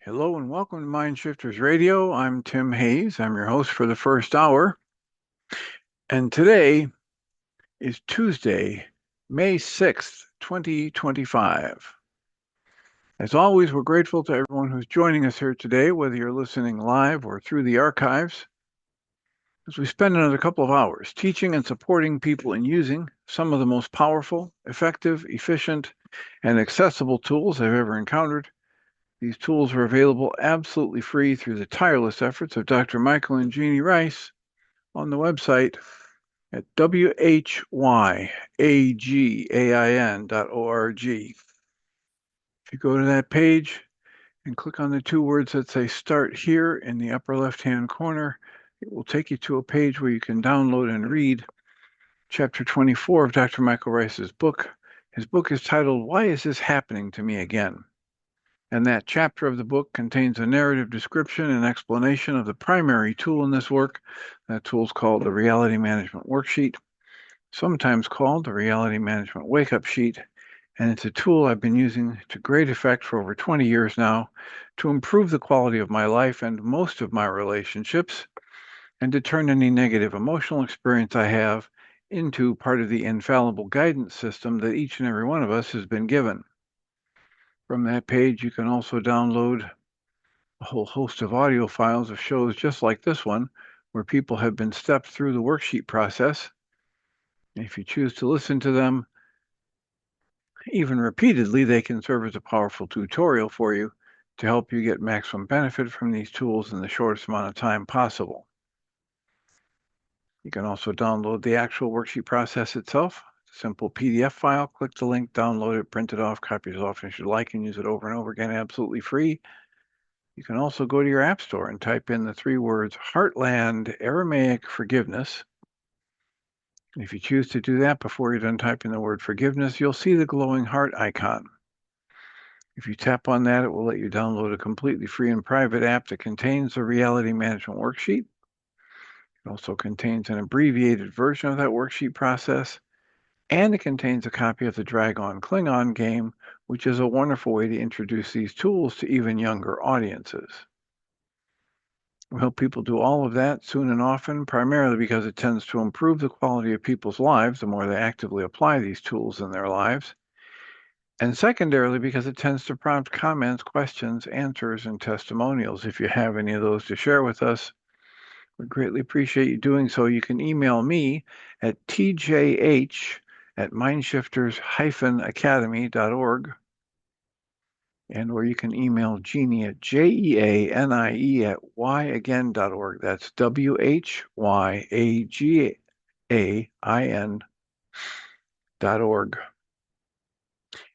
Hello and welcome to Mind Shifters Radio. I'm Tim Hayes. I'm your host for the first hour. And today is Tuesday, May 6th, 2025. As always, we're grateful to everyone who's joining us here today, whether you're listening live or through the archives, as we spend another couple of hours teaching and supporting people in using some of the most powerful, effective, efficient, and accessible tools I've ever encountered. These tools are available absolutely free through the tireless efforts of Dr. Michael and Jeanie Ryce on the website at whyagain.org. If you go to that page and click on the two words that say Start Here in the upper left-hand corner, it will take you to a page where you can download and read Chapter 24 of Dr. Michael Ryce's book. His book is titled, Why Is This Happening to Me Again? And that chapter of the book contains a narrative description and explanation of the primary tool in this work. That tool is called the Reality Management Worksheet, sometimes called the Reality Management Wake-Up Sheet, and it's a tool I've been using to great effect for over 20 years now to improve the quality of my life and most of my relationships, and to turn any negative emotional experience I have into part of the infallible guidance system that each and every one of us has been given. From that page, you can also download a whole host of audio files of shows just like this one, where people have been stepped through the worksheet process. If you choose to listen to them, even repeatedly, they can serve as a powerful tutorial for you to help you get maximum benefit from these tools in the shortest amount of time possible. You can also download the actual worksheet process itself. It's a simple PDF file. Click the link, download it, print it off, copy it as often as you like, and use it over and over again absolutely free. You can also go to your app store and type in the three words Heartland Aramaic Forgiveness. If you choose to do that before you're done typing the word forgiveness, you'll see the glowing heart icon. If you tap on that, it will let you download a completely free and private app that contains the Reality Management Worksheet. It also contains an abbreviated version of that worksheet process, and it contains a copy of the Dragon Klingon game, which is a wonderful way to introduce these tools to even younger audiences. We help people do all of that soon and often, primarily because it tends to improve the quality of people's lives the more they actively apply these tools in their lives. And secondarily, because it tends to prompt comments, questions, answers, and testimonials. If you have any of those to share with us, we greatly appreciate you doing so. You can email me at tjh@mindshifters-academy.org, or you can email Jeanie at jeanie@yagain.org. That's whyagain.org.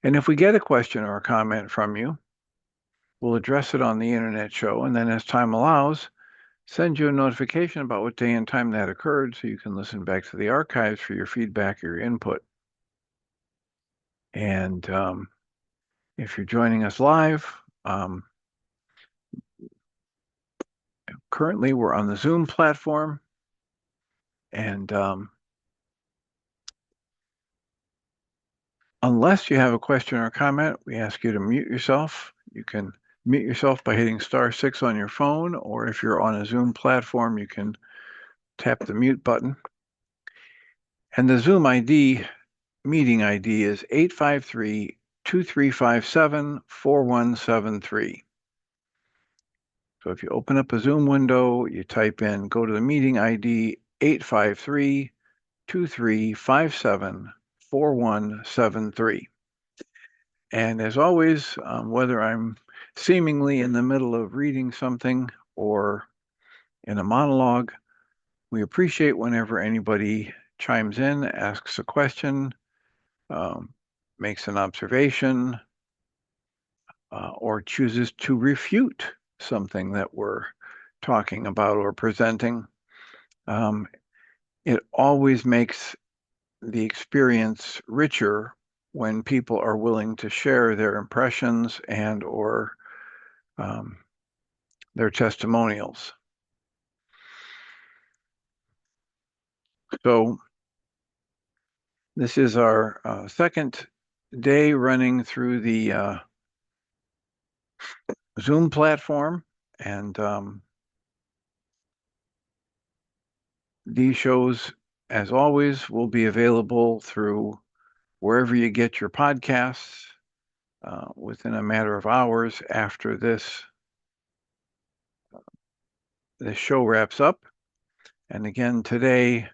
And if we get a question or a comment from you, we'll address it on the internet show, and then as time allows, send you a notification about what day and time that occurred so you can listen back to the archives for your feedback or your input. And if you're joining us live, currently we're on the Zoom platform, and unless you have a question or a comment, we ask you to mute yourself. You can mute yourself by hitting *6 on your phone, or if you're on a Zoom platform, you can tap the mute button. And the Zoom meeting ID is 853-2357-4173. So if you open up a Zoom window, you type in, go to the meeting ID 853-2357-4173. And as always, whether I'm seemingly in the middle of reading something or in a monologue, we appreciate whenever anybody chimes in, asks a question, makes an observation, or chooses to refute something that we're talking about or presenting. It always makes the experience richer when people are willing to share their impressions and or their testimonials. So this is our second day running through the Zoom platform, and these shows, as always, will be available through wherever you get your podcasts within a matter of hours after this show wraps up. And again, today,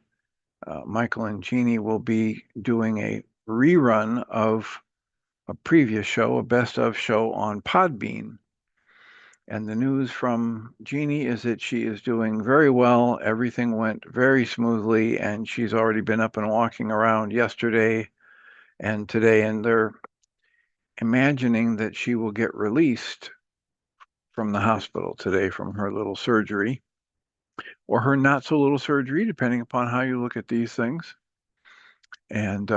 Michael and Jeanie will be doing a rerun of a previous show, a best of show on Podbean. And the news from Jeanie is that she is doing very well. Everything went very smoothly, and she's already been up and walking around yesterday and today. And they're imagining that she will get released from the hospital today from her little surgery or her not so little surgery, depending upon how you look at these things. And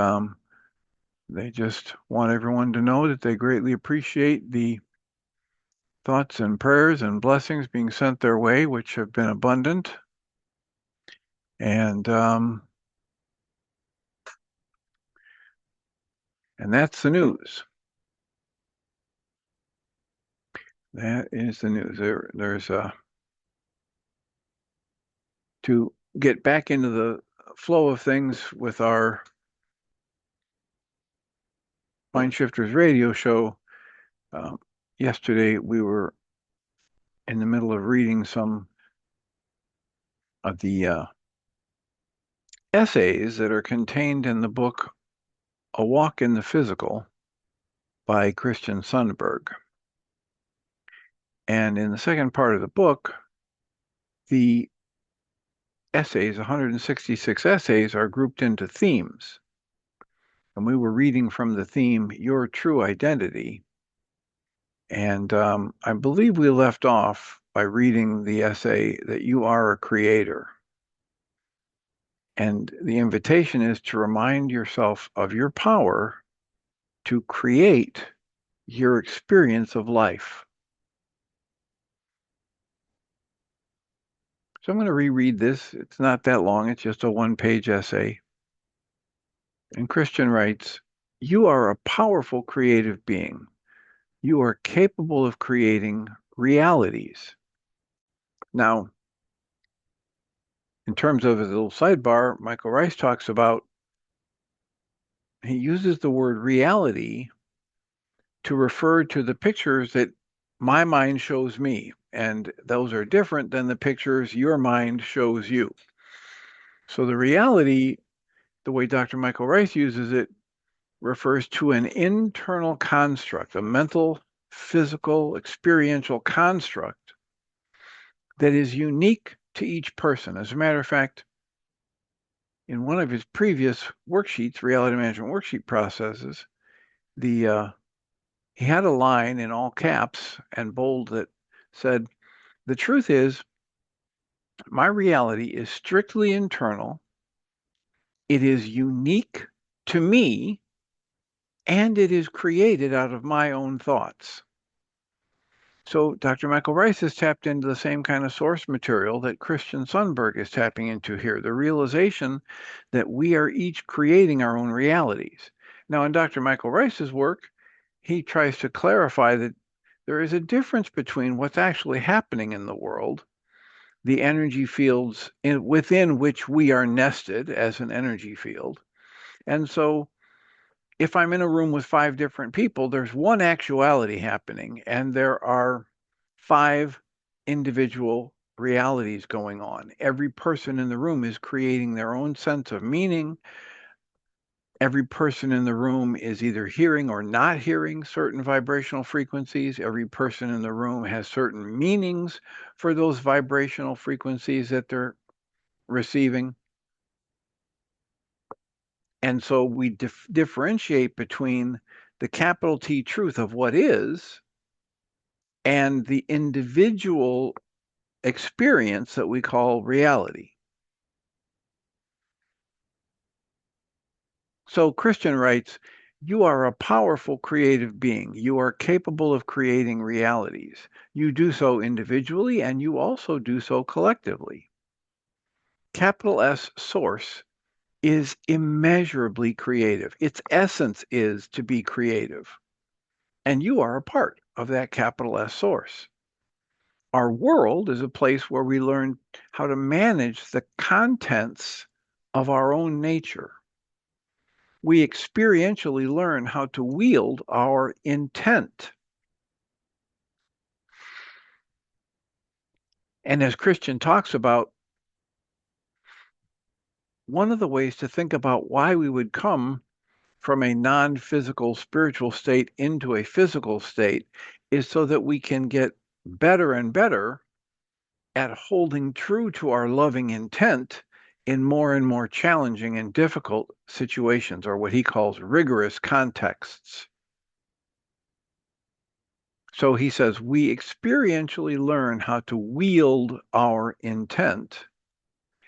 they just want everyone to know that they greatly appreciate the thoughts and prayers and blessings being sent their way, which have been abundant. And that's the news. That is the news. There's to get back into the flow of things with our Mind Shifters radio show. Yesterday, we were in the middle of reading some of the essays that are contained in the book A Walk in the Physical by Christian Sundberg. And in the second part of the book, the essays, 166 essays, are grouped into themes. And we were reading from the theme, Your True Identity. And I believe we left off by reading the essay that you are a creator. And the invitation is to remind yourself of your power to create your experience of life. So I'm going to reread this. It's not that long. It's just a one-page essay. And Christian writes, you are a powerful creative being. You are capable of creating realities. Now, in terms of his little sidebar, Michael Ryce talks about, he uses the word reality to refer to the pictures that my mind shows me. And those are different than the pictures your mind shows you. So the reality, the way Dr. Michael Ryce uses it, refers to an internal construct, a mental, physical, experiential construct that is unique to each person. As a matter of fact, in one of his previous worksheets, Reality Management Worksheet processes, he had a line in all caps and bold that said, the truth is, my reality is strictly internal. It is unique to me, and it is created out of my own thoughts. So Dr. Michael Ryce has tapped into the same kind of source material that Christian Sundberg is tapping into here, the realization that we are each creating our own realities. Now, in Dr. Michael Ryce's work, he tries to clarify that there is a difference between what's actually happening in the world, the energy fields within which we are nested as an energy field. And so if I'm in a room with 5 different people, there's one actuality happening, and there are 5 individual realities going on. Every person in the room is creating their own sense of meaning. Every person in the room is either hearing or not hearing certain vibrational frequencies. Every person in the room has certain meanings for those vibrational frequencies that they're receiving. And so we differentiate between the capital T truth of what is and the individual experience that we call reality. So Christian writes, you are a powerful creative being. You are capable of creating realities. You do so individually, and you also do so collectively. Capital S source is immeasurably creative. Its essence is to be creative. And you are a part of that capital S source. Our world is a place where we learn how to manage the contents of our own nature. We experientially learn how to wield our intent. And as Christian talks about, one of the ways to think about why we would come from a non-physical spiritual state into a physical state is so that we can get better and better at holding true to our loving intent in more and more challenging and difficult situations, or what he calls rigorous contexts. So he says, we experientially learn how to wield our intent,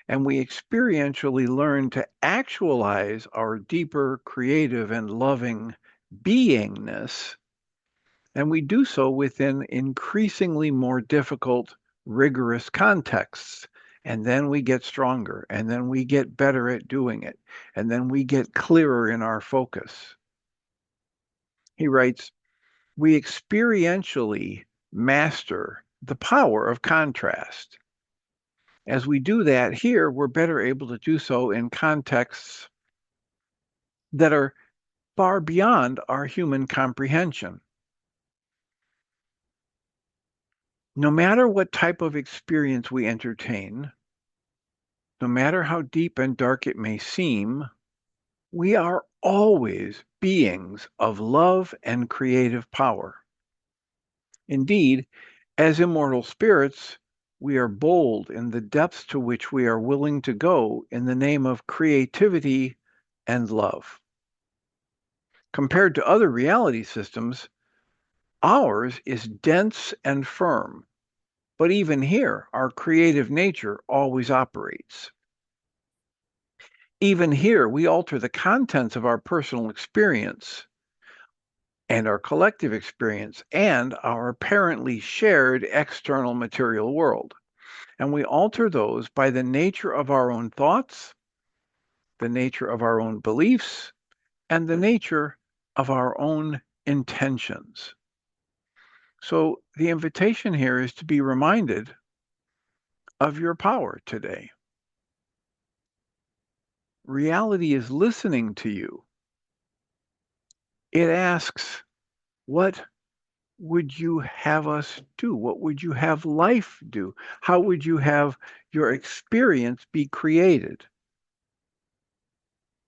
and we experientially learn to actualize our deeper creative and loving beingness, and we do so within increasingly more difficult, rigorous contexts. And then we get stronger, and then we get better at doing it, and then we get clearer in our focus. He writes, we experientially master the power of contrast. As we do that here, we're better able to do so in contexts that are far beyond our human comprehension. No matter what type of experience we entertain, no matter how deep and dark it may seem, we are always beings of love and creative power. Indeed, as immortal spirits, we are bold in the depths to which we are willing to go in the name of creativity and love. Compared to other reality systems, ours is dense and firm, but even here, our creative nature always operates. Even here, we alter the contents of our personal experience and our collective experience and our apparently shared external material world. And we alter those by the nature of our own thoughts, the nature of our own beliefs, and the nature of our own intentions. So the invitation here is to be reminded of your power today. Reality is listening to you. It asks, what would you have us do? What would you have life do? How would you have your experience be created?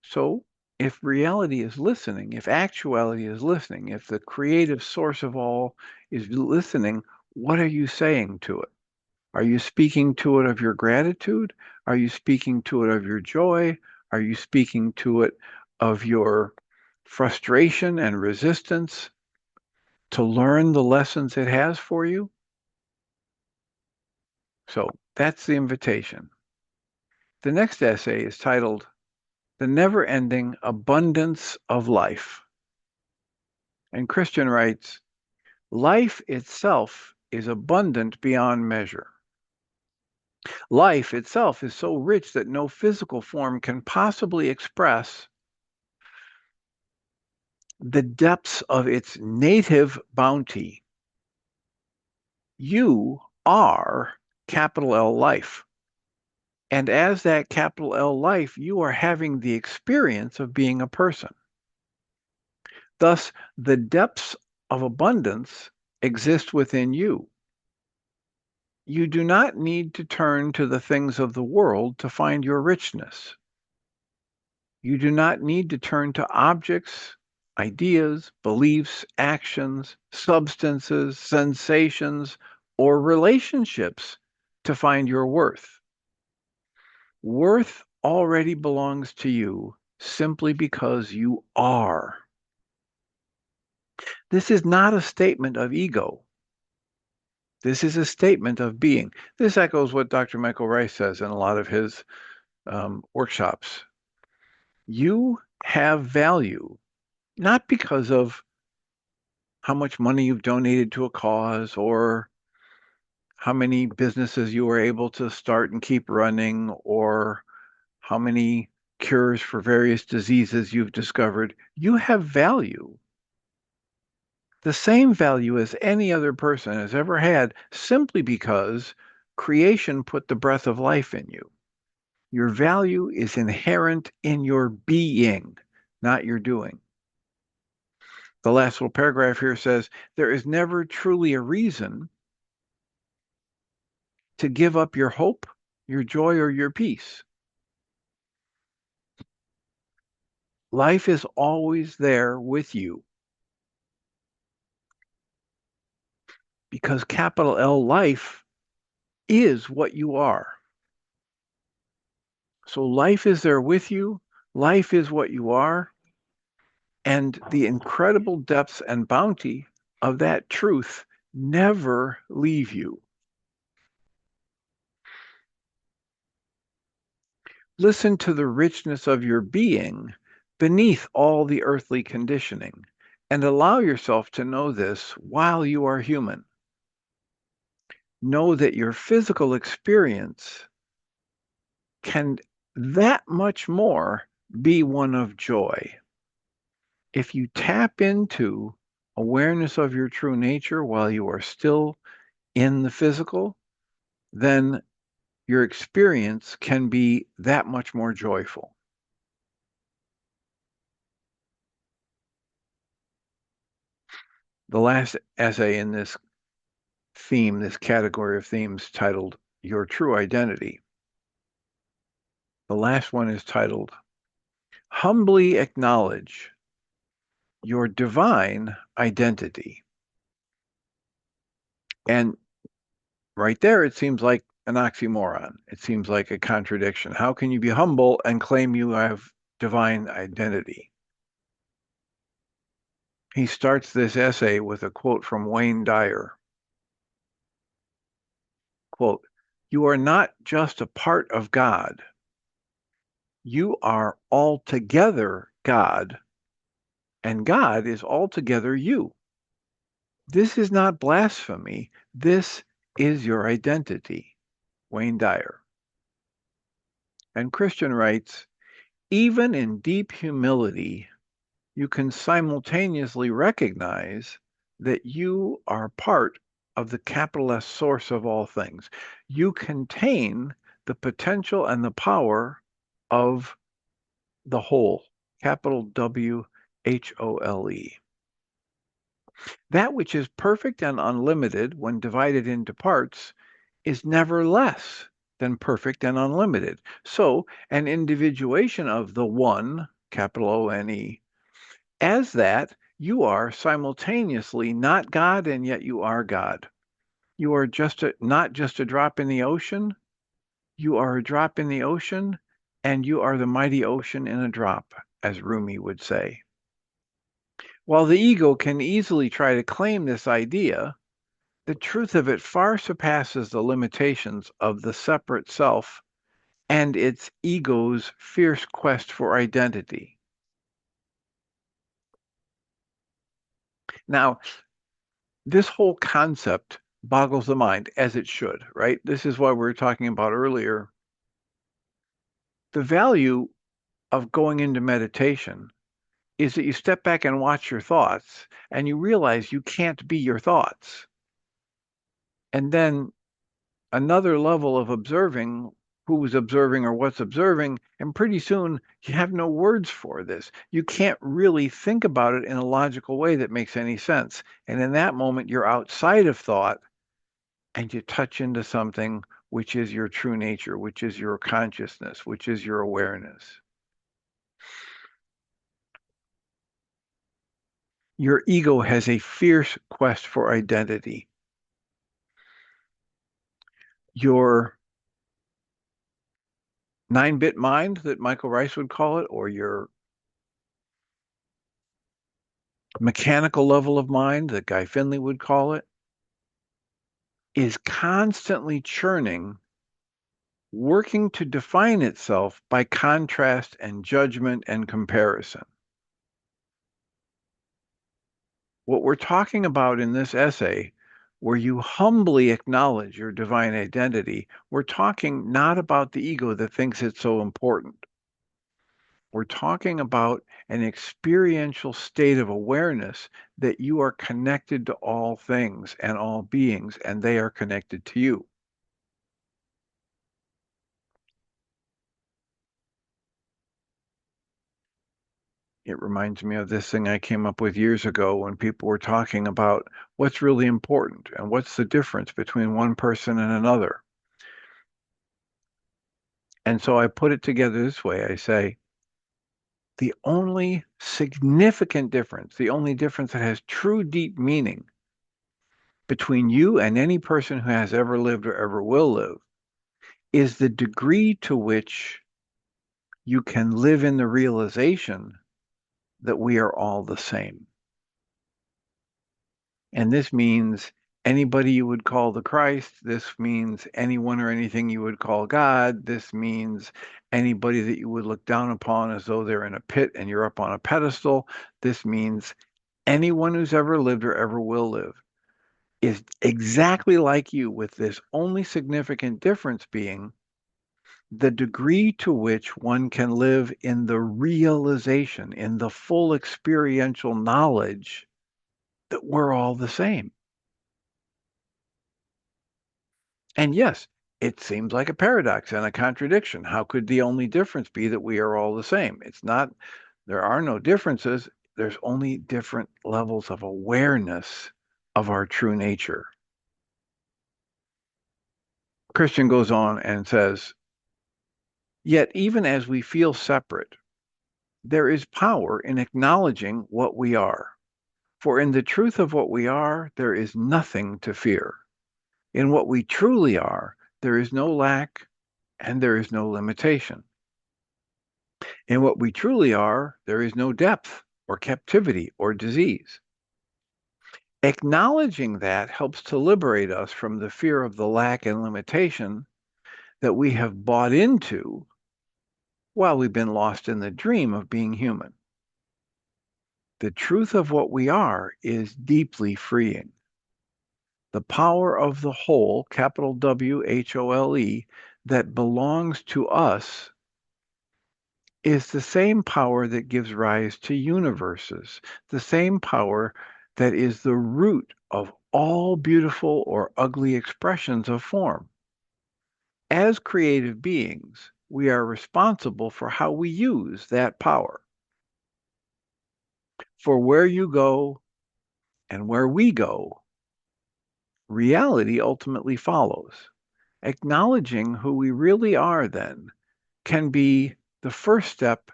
So, if reality is listening, if actuality is listening, if the creative source of all is listening, what are you saying to it? Are you speaking to it of your gratitude? Are you speaking to it of your joy? Are you speaking to it of your frustration and resistance to learn the lessons it has for you? So that's the invitation. The next essay is titled The Never-Ending Abundance of Life. And Christian writes, life itself is abundant beyond measure. Life itself is so rich that no physical form can possibly express the depths of its native bounty. You are capital L life. And as that capital L life, you are having the experience of being a person. Thus, the depths of abundance exist within you. You do not need to turn to the things of the world to find your richness. You do not need to turn to objects, ideas, beliefs, actions, substances, sensations, or relationships to find your worth. Worth already belongs to you simply because you are. This is not a statement of ego. This is a statement of being. This echoes what Dr. Michael Ryce says in a lot of his workshops. You have value, not because of how much money you've donated to a cause or how many businesses you were able to start and keep running or how many cures for various diseases you've discovered. You have value the same value as any other person has ever had, simply because creation put the breath of life in you. Your value is inherent in your being, not your doing. The last little paragraph here says, there is never truly a reason to give up your hope, your joy, or your peace. Life is always there with you because capital L life is what you are. So life is there with you. Life is what you are. And the incredible depths and bounty of that truth never leave you. Listen to the richness of your being beneath all the earthly conditioning, and allow yourself to know this while you are human. Know that your physical experience can that much more be one of joy. If you tap into awareness of your true nature while you are still in the physical, then your experience can be that much more joyful. The last essay in this theme, this category of themes, titled Your True Identity. The last one is titled Humbly Acknowledge Your Divine Identity. And right there, it seems like an oxymoron. It seems like a contradiction. How can you be humble and claim you have divine identity? He starts this essay with a quote from Wayne Dyer. Quote, "You are not just a part of God. You are altogether God, and God is altogether you. This is not blasphemy. This is your identity." Wayne Dyer. And Christian writes, even in deep humility, you can simultaneously recognize that you are part of the capital S source of all things. You contain the potential and the power of the whole, capital WHOLE. That which is perfect and unlimited when divided into parts is never less than perfect and unlimited. So an individuation of the one, capital ONE, as that you are simultaneously not God and yet you are God. You are not just a drop in the ocean, you are a drop in the ocean, and you are the mighty ocean in a drop, as Rumi would say. While the ego can easily try to claim this idea, the truth of it far surpasses the limitations of the separate self and its ego's fierce quest for identity. Now, this whole concept boggles the mind, as it should, right? This is what we were talking about earlier. The value of going into meditation is that you step back and watch your thoughts and you realize you can't be your thoughts. And then another level of observing who's observing or what's observing, and pretty soon you have no words for this. You can't really think about it in a logical way that makes any sense. And in that moment, you're outside of thought and you touch into something which is your true nature, which is your consciousness, which is your awareness. Your ego has a fierce quest for identity. Your 9-bit mind, that Michael Rice would call it, or your mechanical level of mind, that Guy Finley would call it, is constantly churning, working to define itself by contrast and judgment and comparison. What we're talking about in this essay, where you humbly acknowledge your divine identity, we're talking not about the ego that thinks it's so important. We're talking about an experiential state of awareness that you are connected to all things and all beings, and they are connected to you. It reminds me of this thing I came up with years ago when people were talking about what's really important and what's the difference between one person and another. And so I put it together this way. I say, the only significant difference, the only difference that has true deep meaning between you and any person who has ever lived or ever will live is the degree to which you can live in the realization that we are all the same. And this means anybody you would call the Christ. This means anyone or anything you would call God. This means anybody that you would look down upon as though they're in a pit and you're up on a pedestal. This means anyone who's ever lived or ever will live is exactly like you, with this only significant difference being the degree to which one can live in the realization, in the full experiential knowledge that we're all the same. And yes, it seems like a paradox and a contradiction. How could the only difference be that we are all the same? It's not, there are no differences. There's only different levels of awareness of our true nature. Christian goes on and says, yet even as we feel separate, there is power in acknowledging what we are. For in the truth of what we are, there is nothing to fear. In what we truly are, there is no lack and there is no limitation. In what we truly are, there is no depth or captivity or disease. Acknowledging that helps to liberate us from the fear of the lack and limitation that we have bought into while we've been lost in the dream of being human. The truth of what we are is deeply freeing. The power of the whole, capital WHOLE, that belongs to us is the same power that gives rise to universes, the same power that is the root of all beautiful or ugly expressions of form. As creative beings, we are responsible for how we use that power. For where you go and where we go, reality ultimately follows. Acknowledging who we really are, then, can be the first step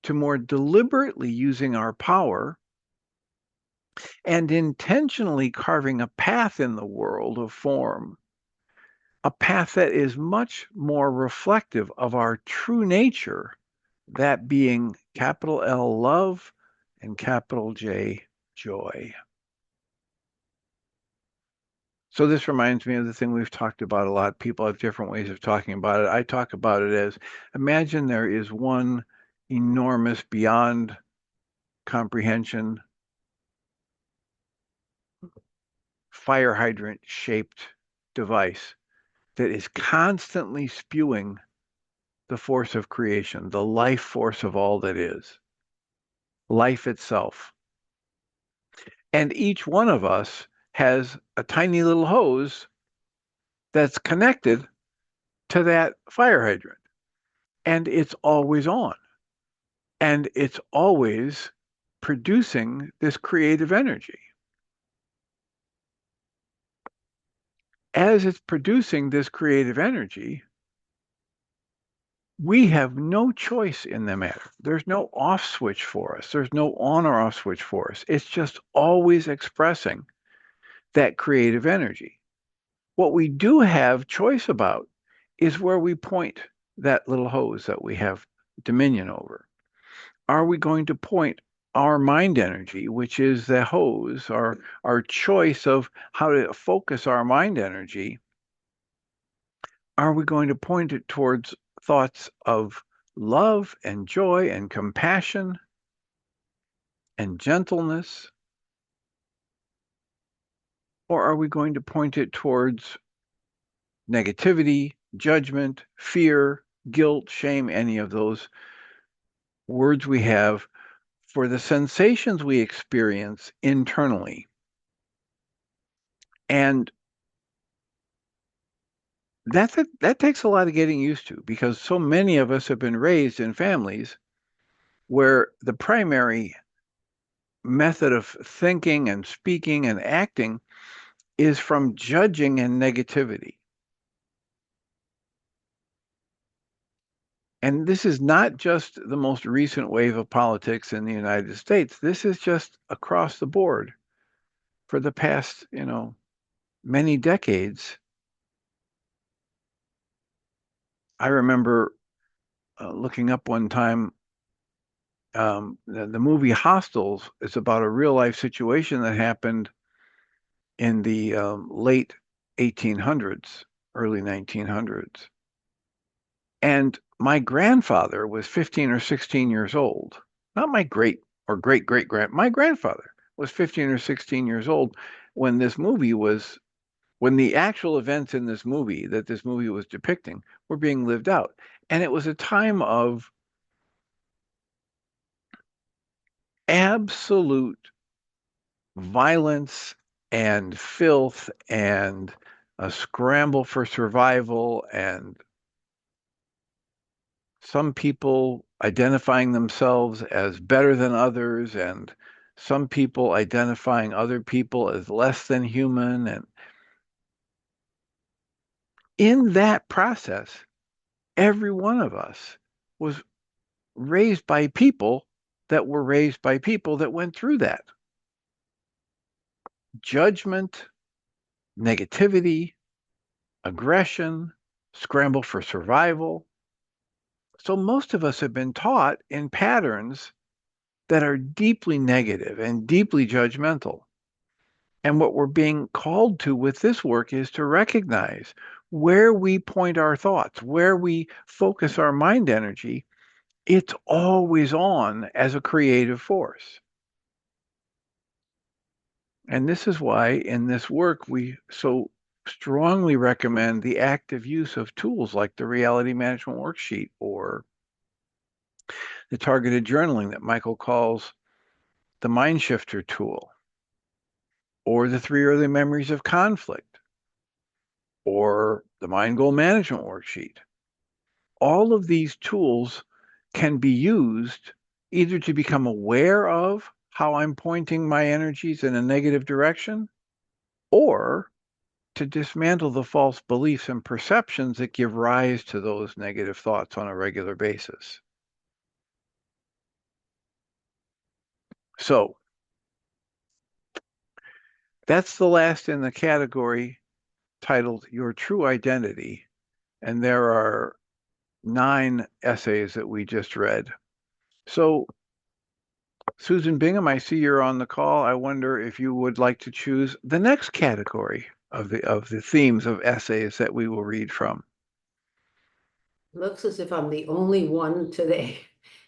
to more deliberately using our power and intentionally carving a path in the world of form, a path that is much more reflective of our true nature, that being capital L love and capital J joy. So this reminds me of the thing we've talked about a lot. People have different ways of talking about it. I talk about it as, imagine there is one enormous, beyond comprehension, fire hydrant shaped device that is constantly spewing the force of creation, the life force of all that is, life itself. And each one of us has a tiny little hose that's connected to that fire hydrant. And it's always on. And it's always producing this creative energy. As it's producing this creative energy, we have no choice in the matter. There's no off switch for us. There's no on or off switch for us. It's just always expressing that creative energy. What we do have choice about is where we point that little hose that we have dominion over. Are we going to point our mind energy, which is the hose, our choice of how to focus our mind energy? Are we going to point it towards thoughts of love and joy and compassion and gentleness? Or are we going to point it towards negativity, judgment, fear, guilt, shame, any of those words we have for the sensations we experience internally. And that takes a lot of getting used to, because so many of us have been raised in families where the primary method of thinking and speaking and acting is from judging and negativity. And this is not just the most recent wave of politics in the United States. This is just across the board for the past, many decades. I remember looking up one time, the movie Hostels is about a real life situation that happened in the late 1800s, early 1900s. And my grandfather was 15 or 16 years old. Not my great or great great grand. My grandfather was 15 or 16 years old when when the actual events in this movie that this movie was depicting were being lived out. And it was a time of absolute violence and filth and a scramble for survival, and some people identifying themselves as better than others, and some people identifying other people as less than human. And in that process, every one of us was raised by people that were raised by people that went through that. Judgment, negativity, aggression, scramble for survival. So most of us have been taught in patterns that are deeply negative and deeply judgmental. And what we're being called to with this work is to recognize where we point our thoughts, where we focus our mind energy. It's always on as a creative force. And this is why in this work we so strongly recommend the active use of tools like the Reality Management Worksheet or the targeted journaling that Michael calls the Mind Shifter tool, or the 3 early memories of conflict, or the Mind Goal Management Worksheet. All of these tools can be used either to become aware of how I'm pointing my energies in a negative direction, or to dismantle the false beliefs and perceptions that give rise to those negative thoughts on a regular basis. So that's the last in the category titled Your True Identity. And there are 9 essays that we just read. So, Susan Bingham, I see you're on the call. I wonder if you would like to choose the next category of the themes of essays that we will read from. Looks as if I'm the only one today,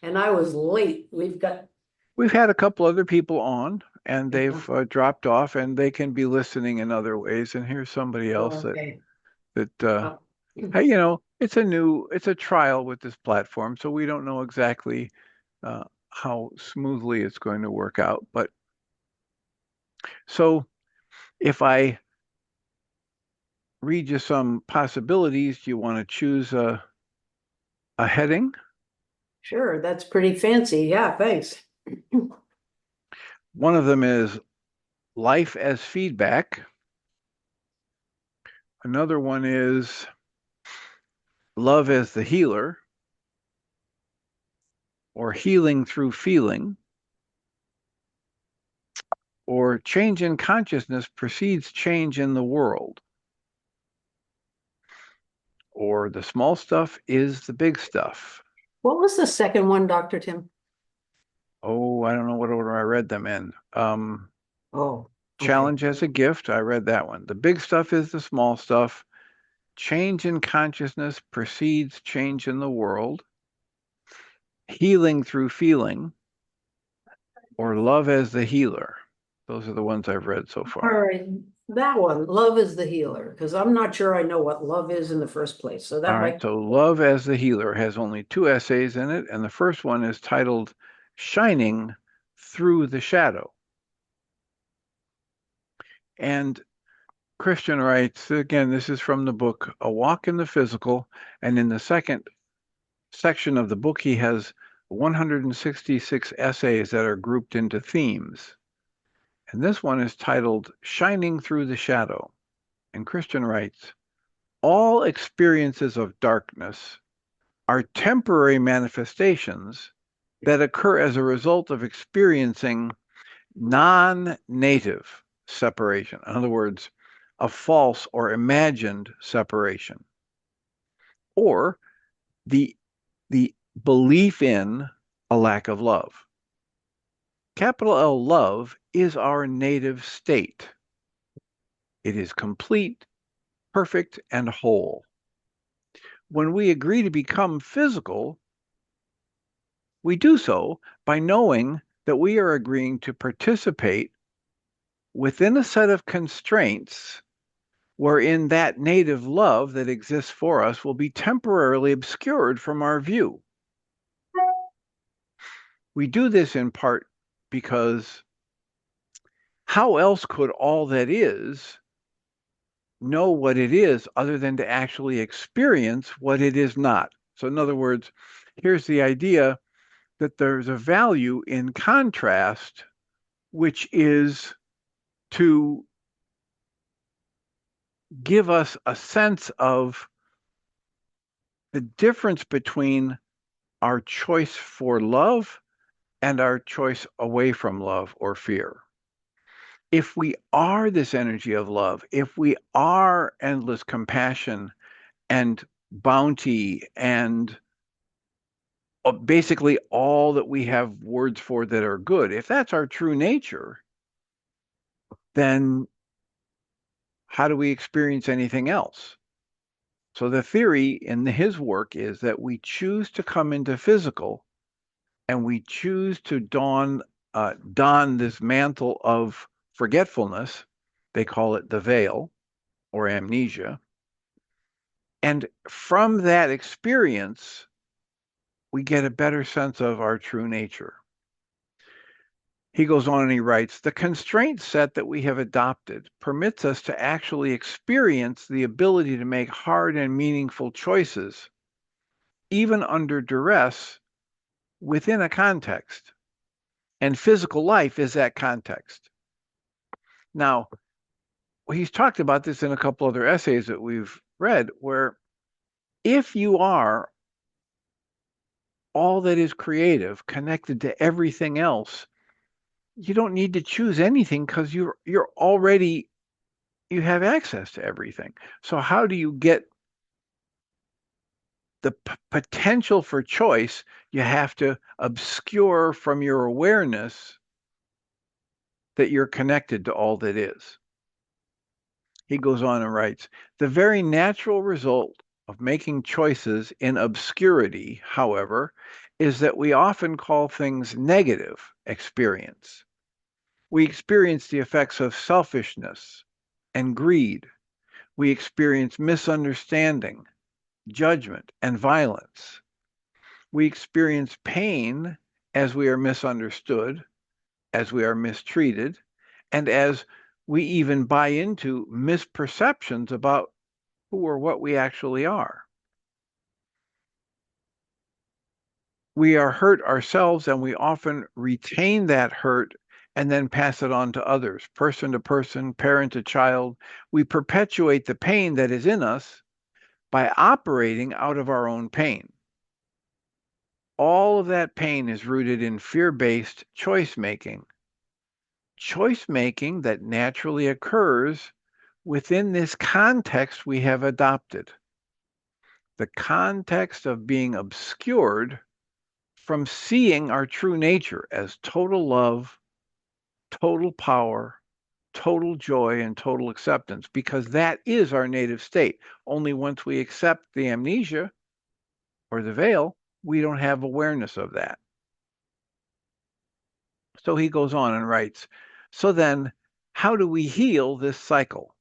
and I was late. We've had a couple other people on, and they've dropped off, and they can be listening in other ways. And here's somebody else Okay. that hey, it's a trial with this platform, so we don't know exactly how smoothly it's going to work out. But so if I read you some possibilities, do you want to choose a heading? Sure, that's pretty fancy. Yeah, thanks. One of them is life as feedback. Another one is love as the healer, or healing through feeling, or change in consciousness precedes change in the world, or the small stuff is the big stuff. What was the second one, Dr. Tim? Oh, I don't know what order I read them in. Oh, okay. Challenge as a gift, I read that one. The big stuff is the small stuff. Change in consciousness precedes change in the world. Healing through feeling, or love as the healer. Those are the ones I've read so All far. right. That one, love is the healer, because I'm not sure I know what love is in the first place. So All that right, might, so Love as the Healer has only two essays in it, and the first one is titled Shining Through the Shadow. And Christian writes, again, this is from the book A Walk in the Physical, and in the second section of the book, he has 166 essays that are grouped into themes. And this one is titled Shining Through the Shadow. And Christian writes, all experiences of darkness are temporary manifestations that occur as a result of experiencing non-native separation. In other words, a false or imagined separation, or the the belief in a lack of love. Capital L love is our native state. It is complete, perfect, and whole. When we agree to become physical, we do so by knowing that we are agreeing to participate within a set of constraints wherein that native love that exists for us will be temporarily obscured from our view. We do this in part because how else could all that is know what it is other than to actually experience what it is not? So, in other words, here's the idea that there's a value in contrast, which is to give us a sense of the difference between our choice for love and our choice away from love or fear. If we are this energy of love, if we are endless compassion and bounty and basically all that we have words for that are good, if that's our true nature, then how do we experience anything else? So the theory in his work is that we choose to come into physical and we choose to don this mantle of forgetfulness. They call it the veil or amnesia. And from that experience, we get a better sense of our true nature. He goes on and he writes, the constraint set that we have adopted permits us to actually experience the ability to make hard and meaningful choices, even under duress, within a context. And physical life is that context. Now, he's talked about this in a couple other essays that we've read, where if you are all that is creative, connected to everything else, you don't need to choose anything because you're already you have access to everything. So how do you get the potential for choice? You have to obscure from your awareness that you're connected to all that is. He goes on and writes, the very natural result of making choices in obscurity, however, is that we often call things negative experience. We experience the effects of selfishness and greed. We experience misunderstanding, judgment, and violence. We experience pain as we are misunderstood, as we are mistreated, and as we even buy into misperceptions about who or what we actually are. We are hurt ourselves and we often retain that hurt and then pass it on to others, person to person, parent to child. We perpetuate the pain that is in us by operating out of our own pain. All of that pain is rooted in fear-based choice making that naturally occurs within this context we have adopted, the context of being obscured from seeing our true nature as total love, total power, total joy, and total acceptance, because that is our native state. Only once we accept the amnesia or the veil, we don't have awareness of that. So he goes on and writes, so then, how do we heal this cycle?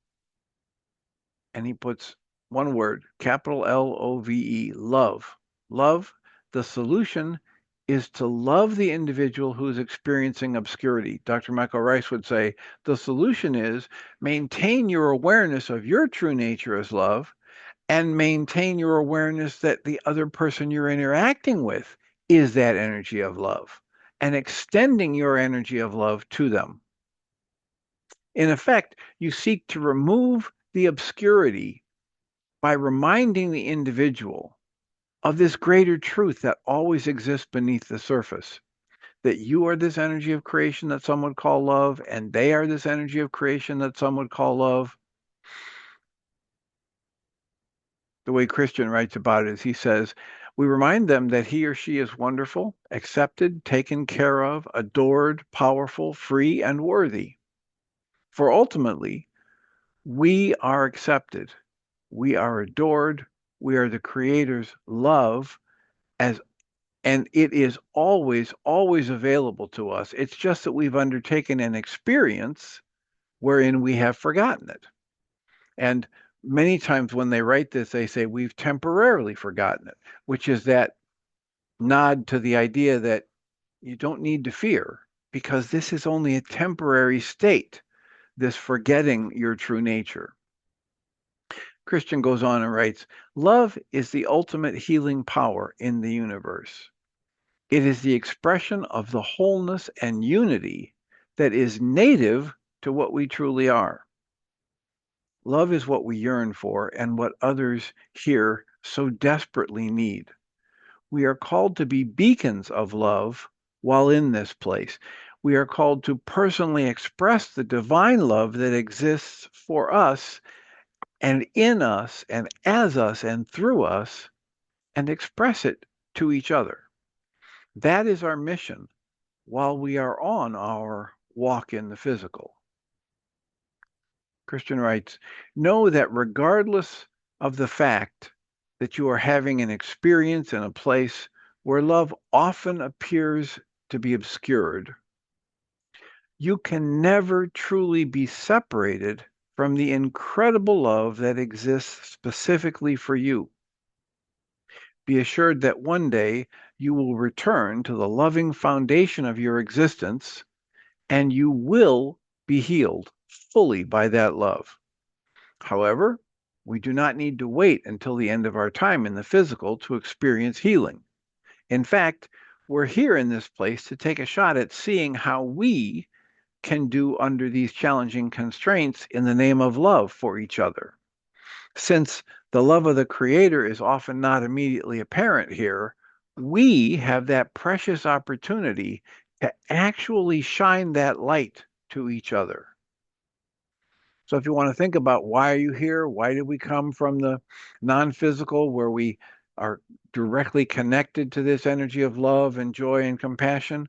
And he puts one word, capital Love, love. Love, the solution is to love the individual who's experiencing obscurity. Dr. Michael Ryce would say, the solution is maintain your awareness of your true nature as love and maintain your awareness that the other person you're interacting with is that energy of love and extending your energy of love to them. In effect, you seek to remove the obscurity by reminding the individual of this greater truth that always exists beneath the surface, that you are this energy of creation that some would call love, and they are this energy of creation that some would call love. The way Christian writes about it is he says, we remind them that he or she is wonderful, accepted, taken care of, adored, powerful, free, and worthy. For ultimately, we are accepted, we are adored, we are the Creator's love, as and it is always, always available to us. It's just that we've undertaken an experience wherein we have forgotten it. And many times when they write this, they say we've temporarily forgotten it, which is that nod to the idea that you don't need to fear because this is only a temporary state, this forgetting your true nature. Christian goes on and writes, love is the ultimate healing power in the universe. It is the expression of the wholeness and unity that is native to what we truly are. Love is what we yearn for and what others here so desperately need. We are called to be beacons of love while in this place. We are called to personally express the divine love that exists for us and in us and as us and through us and express it to each other. That is our mission while we are on our walk in the physical. Christian writes, know that regardless of the fact that you are having an experience in a place where love often appears to be obscured, you can never truly be separated from the incredible love that exists specifically for you. Be assured that one day you will return to the loving foundation of your existence and you will be healed fully by that love. However, we do not need to wait until the end of our time in the physical to experience healing. In fact, we're here in this place to take a shot at seeing how we can do under these challenging constraints in the name of love for each other. Since the love of the Creator is often not immediately apparent here, we have that precious opportunity to actually shine that light to each other. So if you want to think about why are you here? Why did we come from the non-physical where we are directly connected to this energy of love and joy and compassion?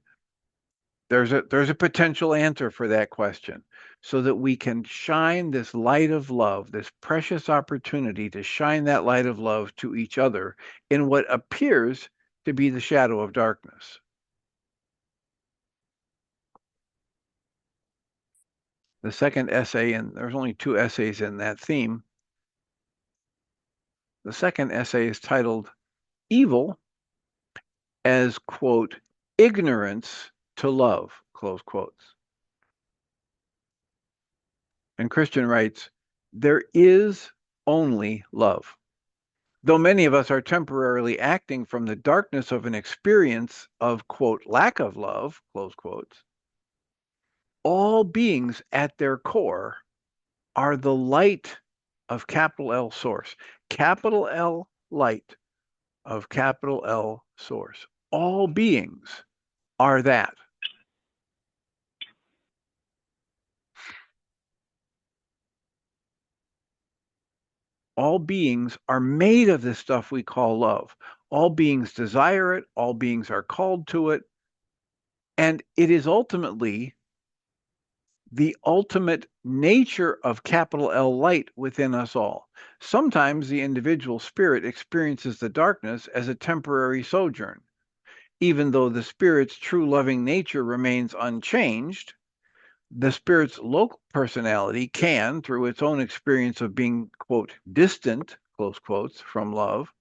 There's a potential answer for that question so that we can shine this light of love, this precious opportunity to shine that light of love to each other in what appears to be the shadow of darkness. The second essay, and there's only 2 essays in that theme, the second essay is titled Evil as, quote, ignorance to love, close quotes. And Christian writes, there is only love. Though many of us are temporarily acting from the darkness of an experience of, quote, lack of love, close quotes, all beings at their core are the light of capital L source, capital L light of capital L source. All beings are that. All beings are made of this stuff we call love. All beings desire it. All beings are called to it. And it is ultimately the ultimate nature of capital L light within us all. Sometimes the individual spirit experiences the darkness as a temporary sojourn. Even though the spirit's true loving nature remains unchanged, The spirit's local personality can, through its own experience of being, quote, distant, close quotes, from love,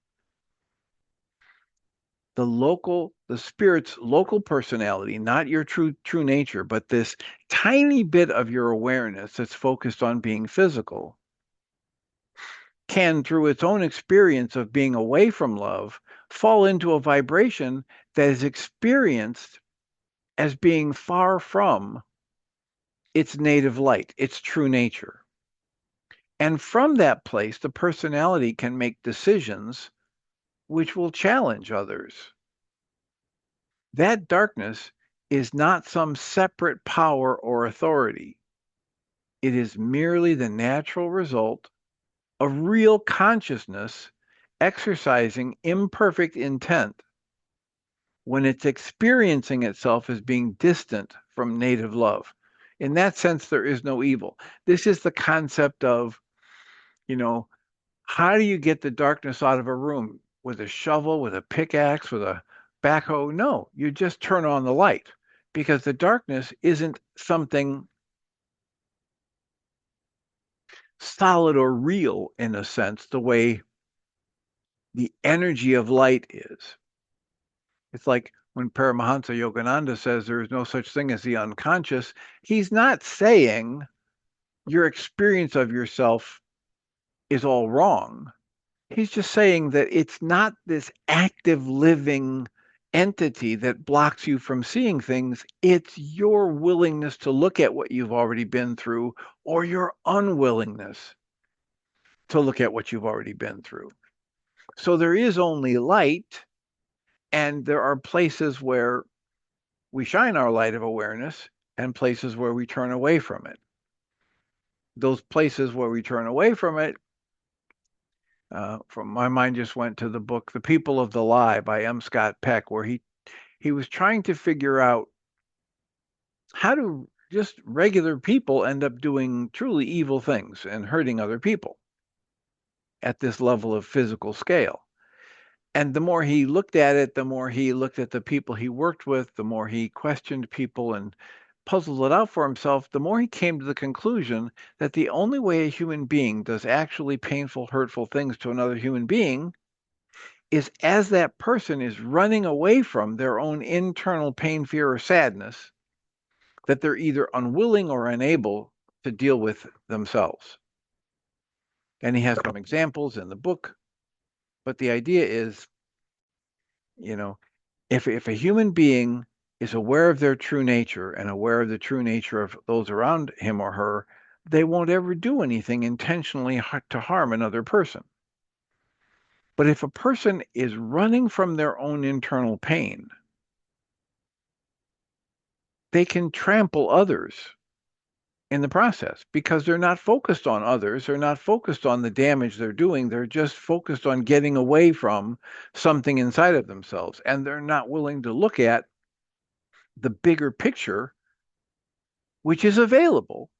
the spirit's local personality, not your true nature, but this tiny bit of your awareness that's focused on being physical, can, through its own experience of being away from love, fall into a vibration that is experienced as being far from its native light, its true nature. And from that place, the personality can make decisions which will challenge others. That darkness is not some separate power or authority. It is merely the natural result of real consciousness exercising imperfect intent when it's experiencing itself as being distant from native love. In that sense, there is no evil. This is the concept of, you know, how do you get the darkness out of a room? With a shovel, with a pickaxe, with a backhoe? No, you just turn on the light because the darkness isn't something solid or real in a sense, the way the energy of light is. It's like when Paramahansa Yogananda says there is no such thing as the unconscious, he's not saying your experience of yourself is all wrong. He's just saying that it's not this active living entity that blocks you from seeing things. It's your willingness to look at what you've already been through or your unwillingness to look at what you've already been through. So there is only light, and there are places where we shine our light of awareness and places where we turn away from it. Those places where we turn away from it, from my mind just went to the book The People of the Lie by M. Scott Peck, where he was trying to figure out how do just regular people end up doing truly evil things and hurting other people at this level of physical scale. And the more he looked at it, the more he looked at the people he worked with, the more he questioned people and puzzled it out for himself, the more he came to the conclusion that the only way a human being does actually painful, hurtful things to another human being is as that person is running away from their own internal pain, fear, or sadness that they're either unwilling or unable to deal with themselves. And he has some examples in the book, but the idea is, you know, if a human being is aware of their true nature and aware of the true nature of those around him or her, they won't ever do anything intentionally to harm another person. But if a person is running from their own internal pain, they can trample others in the process because they're not focused on others. They're not focused on the damage they're doing. They're just focused on getting away from something inside of themselves. And they're not willing to look at the bigger picture, which is available,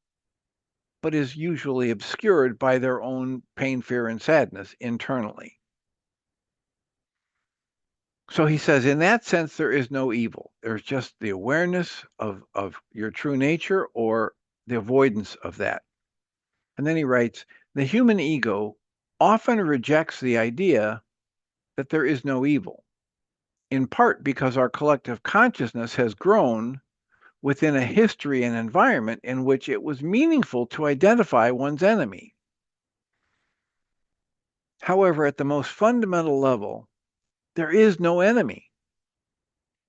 but is usually obscured by their own pain, fear, and sadness internally. So he says, in that sense, there is no evil. There's just the awareness of your true nature or the avoidance of that. And then he writes, the human ego often rejects the idea that there is no evil, in part because our collective consciousness has grown within a history and environment in which it was meaningful to identify one's enemy. However, at the most fundamental level, there is no enemy.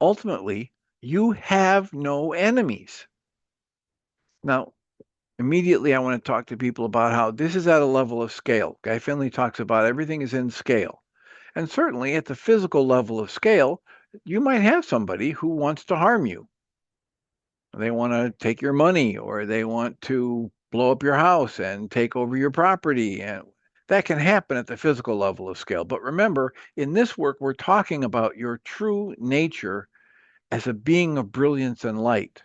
Ultimately, you have no enemies. Now, immediately I want to talk to people about how this is at a level of scale. Guy Finley talks about everything is in scale. And certainly at the physical level of scale, you might have somebody who wants to harm you. They want to take your money or they want to blow up your house and take over your property. And that can happen at the physical level of scale. But remember, in this work, we're talking about your true nature as a being of brilliance and light.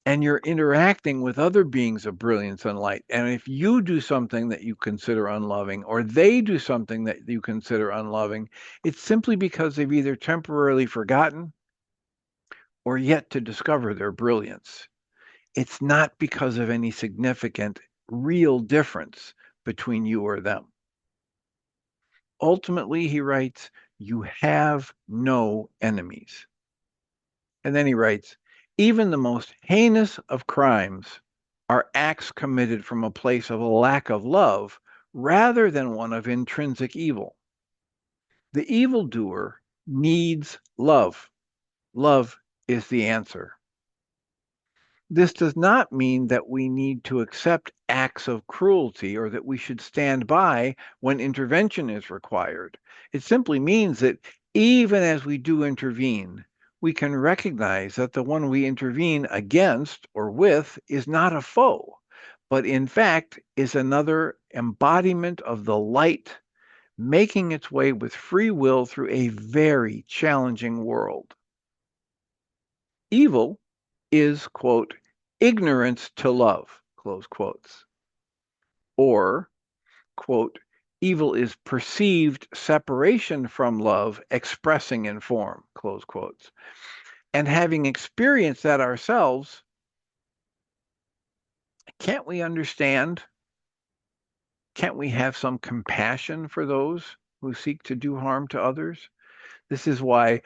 And you're interacting with other beings of brilliance and light. And if you do something that you consider unloving, or they do something that you consider unloving, it's simply because they've either temporarily forgotten or yet to discover their brilliance. it's not because of any significant real difference between you or them. Ultimately, he writes, you have no enemies. And then he writes, even the most heinous of crimes are acts committed from a place of a lack of love rather than one of intrinsic evil. The evildoer needs love. Love is the answer. This does not mean that we need to accept acts of cruelty or that we should stand by when intervention is required. It simply means that even as we do intervene, we can recognize that the one we intervene against or with is not a foe, but in fact is another embodiment of the light making its way with free will through a very challenging world. Evil is, quote, ignorance to love, close quotes. Or, quote, evil is perceived separation from love expressing in form, close quotes. And having experienced that ourselves, can't we understand? Can't we have some compassion for those who seek to do harm to others? This is why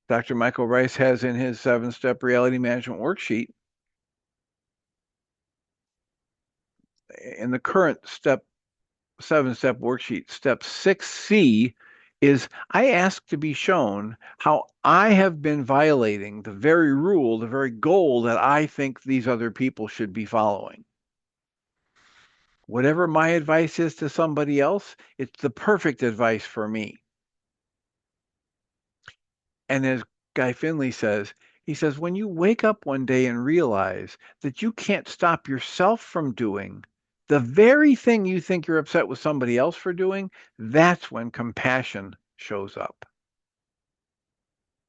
Dr. Michael Ryce has in his 7-step reality management worksheet, in the current 7-step worksheet, step 6C is I ask to be shown how I have been violating the very rule, the very goal that I think these other people should be following. Whatever my advice is to somebody else, it's the perfect advice for me. And as Guy Finley says, he says, when you wake up one day and realize that you can't stop yourself from doing the very thing you think you're upset with somebody else for doing, that's when compassion shows up.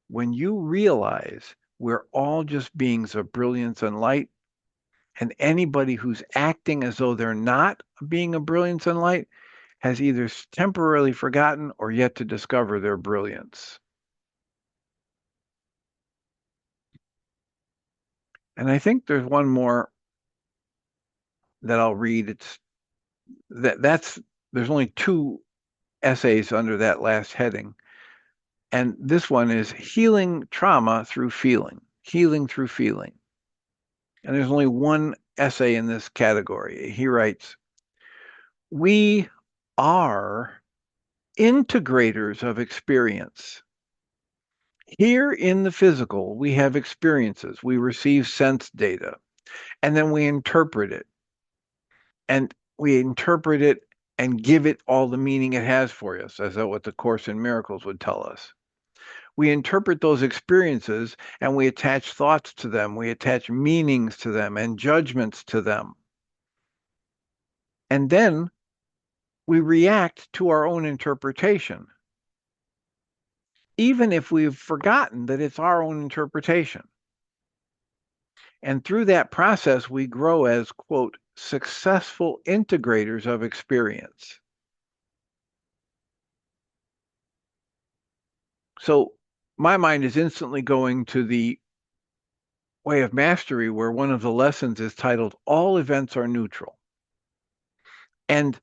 When you realize we're all just beings of brilliance and light, and anybody who's acting as though they're not a being of brilliance and light has either temporarily forgotten or yet to discover their brilliance. And I think there's one more that I'll read. It's that's there's only 2 essays under that last heading. And this one is healing trauma through feeling, healing through feeling. And there's only one essay in this category. He writes, we are integrators of experience. Here in the physical, we have experiences. We receive sense data, and then we interpret it. And we interpret it and give it all the meaning it has for us, as what the Course in Miracles would tell us. We interpret those experiences and we attach thoughts to them. We attach meanings to them and judgments to them. And then we react to our own interpretation, even if we've forgotten that it's our own interpretation. And through that process, we grow as, quote, successful integrators of experience. So my mind is instantly going to the Way of Mastery, where one of the lessons is titled, All Events Are Neutral. And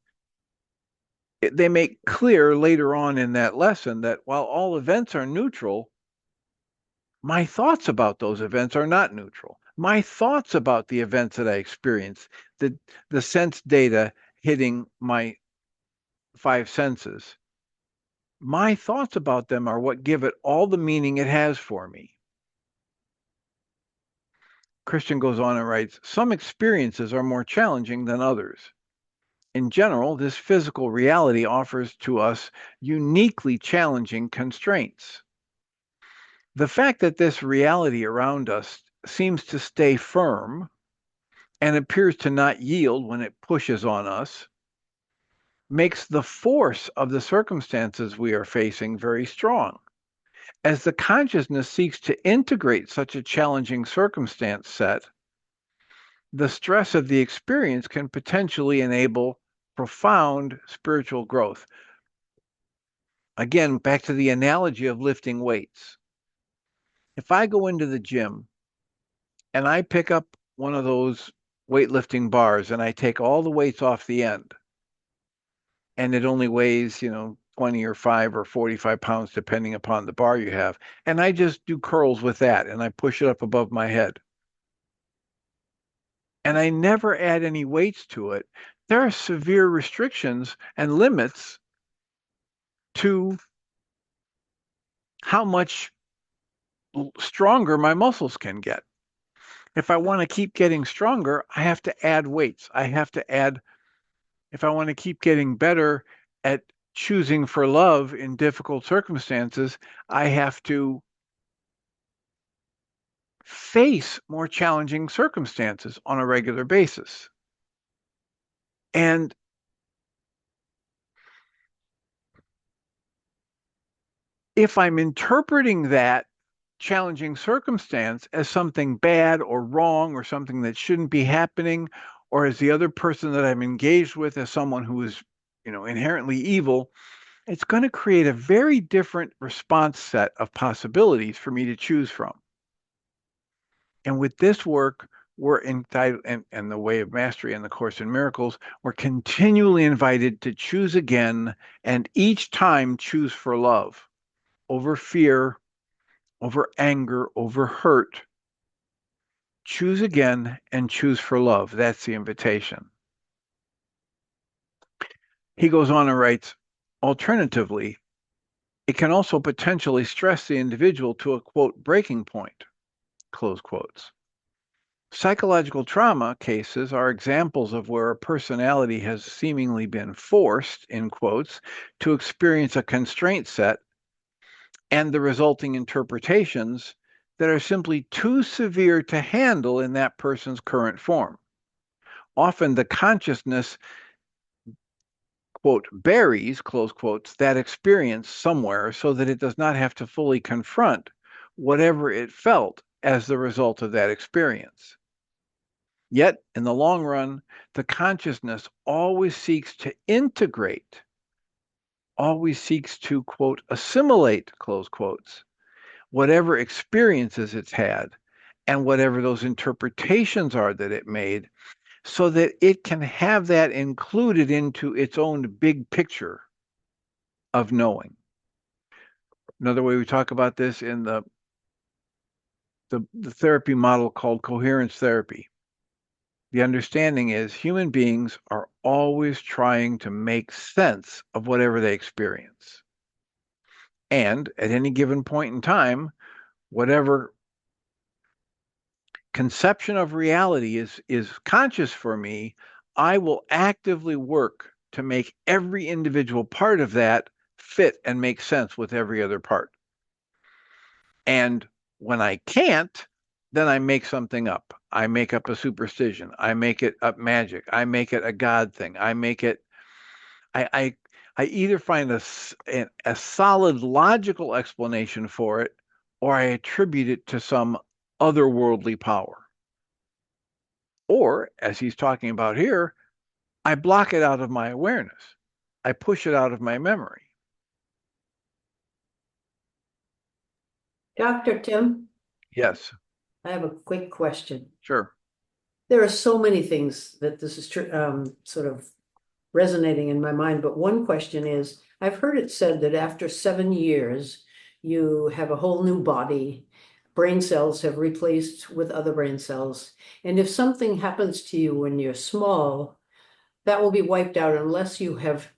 they make clear later on in that lesson that while all events are neutral, my thoughts about those events are not neutral. My thoughts about the events that I experience, the sense data hitting my 5 senses, my thoughts about them are what give it all the meaning it has for me. Christian goes on and writes, some experiences are more challenging than others. In general, this physical reality offers to us uniquely challenging constraints. The fact that this reality around us seems to stay firm and appears to not yield when it pushes on us makes the force of the circumstances we are facing very strong. As the consciousness seeks to integrate such a challenging circumstance set, the stress of the experience can potentially enable profound spiritual growth. Again, back to the analogy of lifting weights. If I go into the gym and I pick up one of those weightlifting bars and I take all the weights off the end and it only weighs, 20 or 5 or 45 pounds, depending upon the bar you have. And I just do curls with that and I push it up above my head. And I never add any weights to it. There are severe restrictions and limits to how much stronger my muscles can get. If I want to keep getting stronger, I have to add weights. If I want to keep getting better at choosing for love in difficult circumstances, I have to face more challenging circumstances on a regular basis. And if I'm interpreting that challenging circumstance as something bad or wrong or something that shouldn't be happening, or as the other person that I'm engaged with as someone who is, inherently evil, it's going to create a very different response set of possibilities for me to choose from. And with this work, we're entitled, and the Way of Mastery and the Course in Miracles, we're continually invited to choose again, and each time choose for love over fear, over anger, over hurt. Choose again and choose for love. That's the invitation. He goes on and writes, alternatively, it can also potentially stress the individual to a quote breaking point, close quotes. Psychological trauma cases are examples of where a personality has seemingly been forced, in quotes, to experience a constraint set and the resulting interpretations that are simply too severe to handle in that person's current form. Often the consciousness, quote, buries, close quotes, that experience somewhere so that it does not have to fully confront whatever it felt as the result of that experience. Yet, in the long run, the consciousness always seeks to integrate, always seeks to, quote, assimilate, close quotes, whatever experiences it's had and whatever those interpretations are that it made, so that it can have that included into its own big picture of knowing. Another way we talk about this in the therapy model called coherence therapy. The understanding is human beings are always trying to make sense of whatever they experience. And at any given point in time, whatever conception of reality is conscious for me, I will actively work to make every individual part of that fit and make sense with every other part. And when I can't, then I make something up. I make up a superstition. I make it up magic. I make it a God thing. I either find a solid logical explanation for it or I attribute it to some otherworldly power. Or, as he's talking about here, I block it out of my awareness. I push it out of my memory. Dr. Tim, Yes, I have a quick question. sure. There are so many things that this is sort of resonating in my mind, but one question is, I've heard it said that after 7 years, you have a whole new body, brain cells have replaced with other brain cells. And if something happens to you when you're small, that will be wiped out unless you have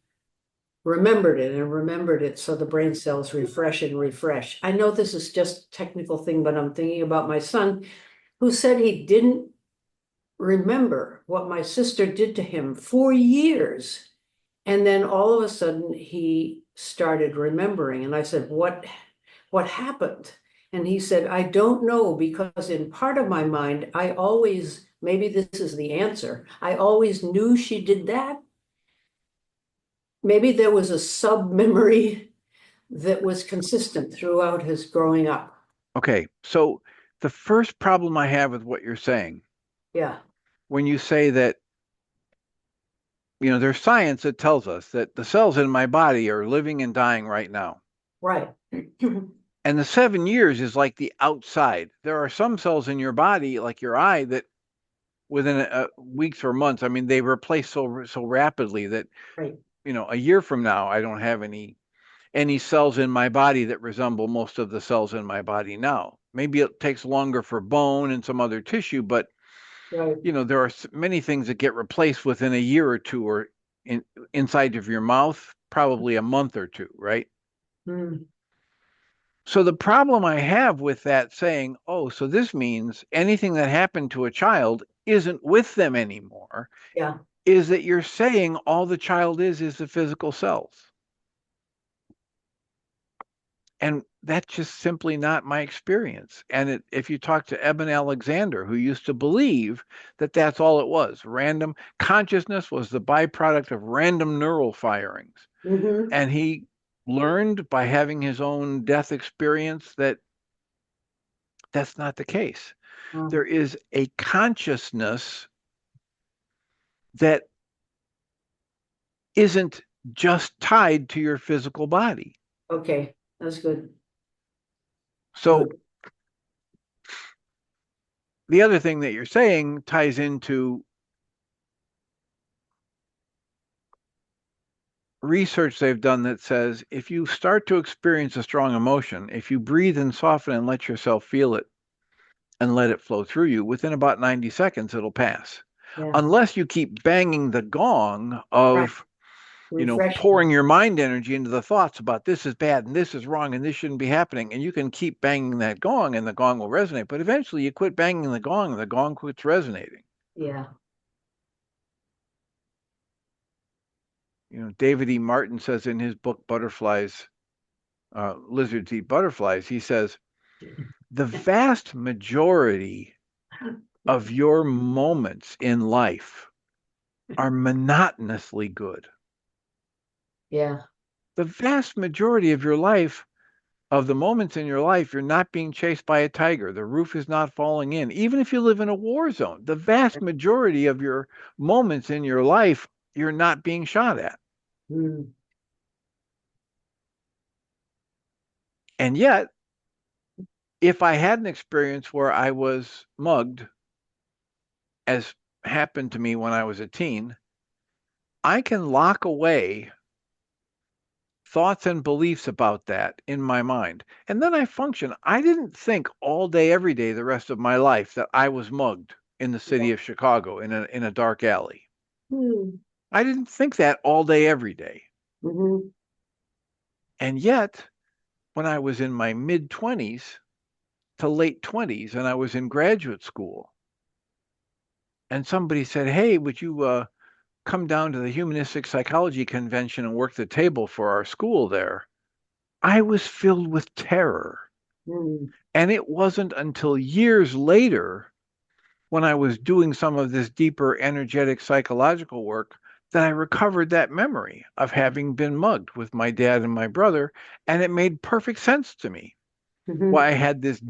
remembered it and remembered it so the brain cells refresh and refresh. I know this is just a technical thing, but I'm thinking about my son who said he didn't remember what my sister did to him for years. And then all of a sudden he started remembering. And I said, what happened? And he said, I don't know, because in part of my mind, I always, maybe this is the answer, I always knew she did that. Maybe there was a sub memory that was consistent throughout his growing up. Okay, so the first problem I have with what you're saying, Yeah, when you say that, there's science that tells us that the cells in my body are living and dying right now. right. And the 7 years is like the outside. There are some cells in your body, like your eye, that within weeks or months. I mean, they replace so rapidly that, Right. a year from now, I don't have any cells in my body that resemble most of the cells in my body now. Maybe it takes longer for bone and some other tissue, but Right. there are many things that get replaced within a year or two, or inside of your mouth, probably a month or two, right? Mm, So the problem I have with that saying, oh, so this means anything that happened to a child isn't with them anymore, yeah. is that you're saying all the child is the physical cells. And that's just simply not my experience. And if you talk to Eben Alexander, who used to believe that that's all it was, random consciousness was the byproduct of random neural firings. Mm-hmm. And he learned by having his own death experience that that's not the case. There is a consciousness that isn't just tied to your physical body. Okay, that's good. So Good. the other thing that you're saying ties into research they've done that says if you start to experience a strong emotion, if you breathe and soften and let yourself feel it and let it flow through you, within about 90 seconds, it'll pass. Yeah. Unless you keep banging the gong Right. of, Refreshing. pouring your mind energy into the thoughts about this is bad and this is wrong and this shouldn't be happening. And you can keep banging that gong and the gong will resonate. But eventually you quit banging the gong and the gong quits resonating. Yeah. David E. Martin says in his book, Butterflies, Lizards Eat Butterflies, he says, the vast majority of your moments in life are monotonously good. Yeah. The vast majority of the moments in your life, you're not being chased by a tiger. The roof is not falling in. Even if you live in a war zone, the vast majority of your moments in your life, you're not being shot at. Mm. And yet, if I had an experience where I was mugged, as happened to me when I was a teen, I can lock away thoughts and beliefs about that in my mind. And then I function. I didn't think all day, every day, the rest of my life that I was mugged in the Yeah. city of Chicago in a dark alley. Mm. I didn't think that all day, every day. Mm-hmm. And yet, when I was in my mid 20s to late 20s and I was in graduate school, and somebody said, hey, would you come down to the humanistic psychology convention and work the table for our school there? I was filled with terror. Mm. And it wasn't until years later, when I was doing some of this deeper energetic psychological work, that I recovered that memory of having been mugged with my dad and my brother. And it made perfect sense to me Mm-hmm. why I had this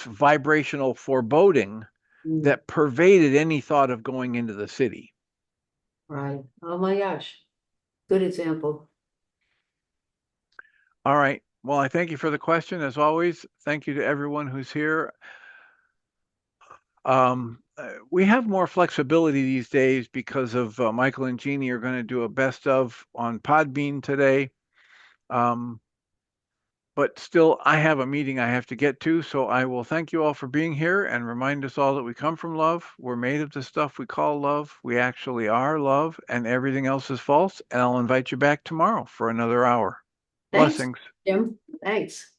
vibrational foreboding Mm. that pervaded any thought of going into the city. Right. Oh my gosh. Good example. All right. Well, I thank you for the question. As always, thank you to everyone who's here. We have more flexibility these days because of Michael and Jeanie are going to do a best of on Podbean today. Um, but still, I have a meeting I have to get to, so I will thank you all for being here and remind us all that we come from love. We're made of the stuff we call love. We actually are love, and everything else is false. And I'll invite you back tomorrow for another hour. Thanks, Blessings. Jim. Thanks.